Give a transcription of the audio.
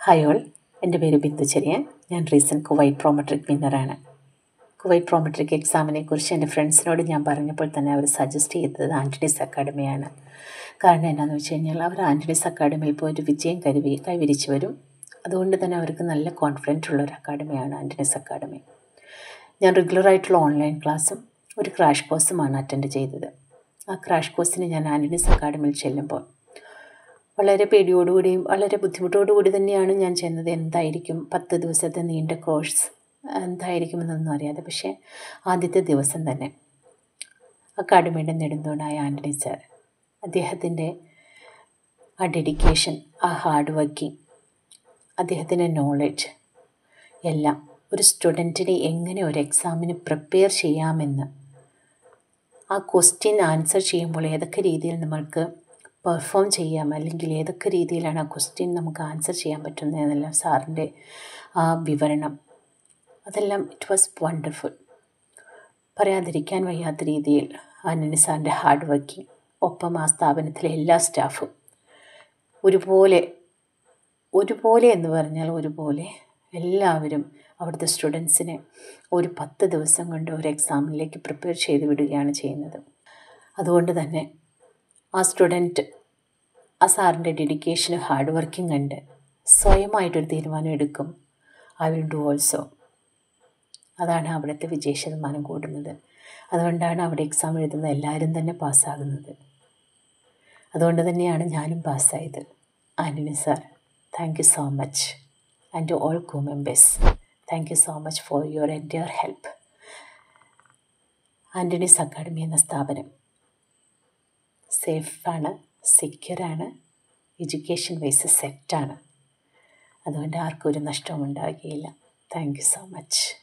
Hi all, എൻ്റെ പേര് ബിന്ദു ചെറിയാൻ. ഞാൻ റീസെൻറ്റ് കുവൈറ്റ് പ്രോമെട്രിക് വിന്നറാണ്. കുവൈറ്റ് പ്രോമെട്രിക് എക്സാമിനെക്കുറിച്ച് എൻ്റെ ഫ്രണ്ട്സിനോട് ഞാൻ പറഞ്ഞപ്പോൾ തന്നെ അവർ സജസ്റ്റ് ചെയ്തത് ആൻ്റണീസ് അക്കാഡമിയാണ്. കാരണം എന്താണെന്ന് വെച്ച് കഴിഞ്ഞാൽ അവർ ആൻ്റണീസ് അക്കാഡമിയിൽ പോയിട്ട് വിജയം കൈവരിച്ചു വരും. അതുകൊണ്ട് തന്നെ അവർക്ക് നല്ല കോൺഫിഡൻറ്റ് ഉള്ളൊരു അക്കാഡമിയാണ് ആൻ്റണീസ് അക്കാഡമി. ഞാൻ റെഗുലറായിട്ടുള്ള ഓൺലൈൻ ക്ലാസ്സും ഒരു ക്രാഷ് കോഴ്സുമാണ് അറ്റൻഡ് ചെയ്തത്. ആ ക്രാഷ് കോഴ്സിന് ഞാൻ ആൻ്റണീസ് അക്കാഡമിയിൽ ചെല്ലുമ്പോൾ വളരെ പേടിയോടുകൂടിയും വളരെ ബുദ്ധിമുട്ടോടുകൂടി തന്നെയാണ് ഞാൻ ചെന്നത്. എന്തായിരിക്കും 10 ദിവസത്തെ നീണ്ട കോഴ്സ് എന്തായിരിക്കുമെന്നൊന്നും അറിയാതെ. പക്ഷേ ആദ്യത്തെ ദിവസം തന്നെ അക്കാഡമിയുടെ നെടുന്തൂണായ ആൻ്റണി സാർ, അദ്ദേഹത്തിൻ്റെ ആ ഡെഡിക്കേഷൻ, ആ ഹാർഡ് വർക്കിംഗ്, അദ്ദേഹത്തിൻ്റെ നോളജ് എല്ലാം ഒരു സ്റ്റുഡൻറ്റിനെ എങ്ങനെ ഒരു എക്സാമിന് പ്രിപ്പയർ ചെയ്യാമെന്ന്, ആ ക്വസ്റ്റ്യൻ ആൻസർ ചെയ്യുമ്പോൾ ഏതൊക്കെ രീതിയിൽ നമ്മൾക്ക് പെർഫോം ചെയ്യാം, അല്ലെങ്കിൽ ഏതൊക്കെ രീതിയിലാണ് ആ ക്വസ്റ്റ്യൻ നമുക്ക് ആൻസർ ചെയ്യാൻ പറ്റുന്നതെന്നെല്ലാം സാറിൻ്റെ ആ വിവരണം, അതെല്ലാം ഇറ്റ് വാസ് വണ്ടർഫുൾ. പറയാതിരിക്കാൻ വയ്യാത്ത രീതിയിൽ ആൻ്റണി സാറിൻ്റെ ഹാർഡ് വർക്കിംഗ്, ഒപ്പം ആ സ്ഥാപനത്തിലെ എല്ലാ സ്റ്റാഫും ഒരുപോലെ എന്ന് പറഞ്ഞാൽ ഒരുപോലെ എല്ലാവരും അവിടുത്തെ സ്റ്റുഡൻസിനെ ഒരു 10 ദിവസം കൊണ്ട് ഒരു എക്സാമിലേക്ക് പ്രിപ്പയർ ചെയ്ത് വിടുകയാണ് ചെയ്യുന്നത്. അതുകൊണ്ട് തന്നെ ആ സ്റ്റുഡൻറ്റ് ആ സാറിൻ്റെ ഡെഡിക്കേഷനും ഹാർഡ് വർക്കിംഗ് കണ്ട് സ്വയമായിട്ടൊരു തീരുമാനം എടുക്കും, ഐ വിൽ ഡു ഓൾസോ. അതാണ് അവിടുത്തെ വിജയ ശതമാനം കൂടുന്നത്. അതുകൊണ്ടാണ് അവിടെ എക്സാം എഴുതുന്ന എല്ലാവരും തന്നെ പാസ്സാകുന്നത്. അതുകൊണ്ട് തന്നെയാണ് ഞാനും പാസ്സായത്. Antony sir, thank you so much. And to all co members, thank you so much for your entire help. Antony's academy എന്ന സ്ഥാപനം സേഫാണ്, സെക്യൂറാണ്, എഡ്യൂക്കേഷൻ വൈസ് സെറ്റാണ്. അതുകൊണ്ട് ആർക്കും ഒരു നഷ്ടവും ഉണ്ടാകുകയില്ല. Thank you so much.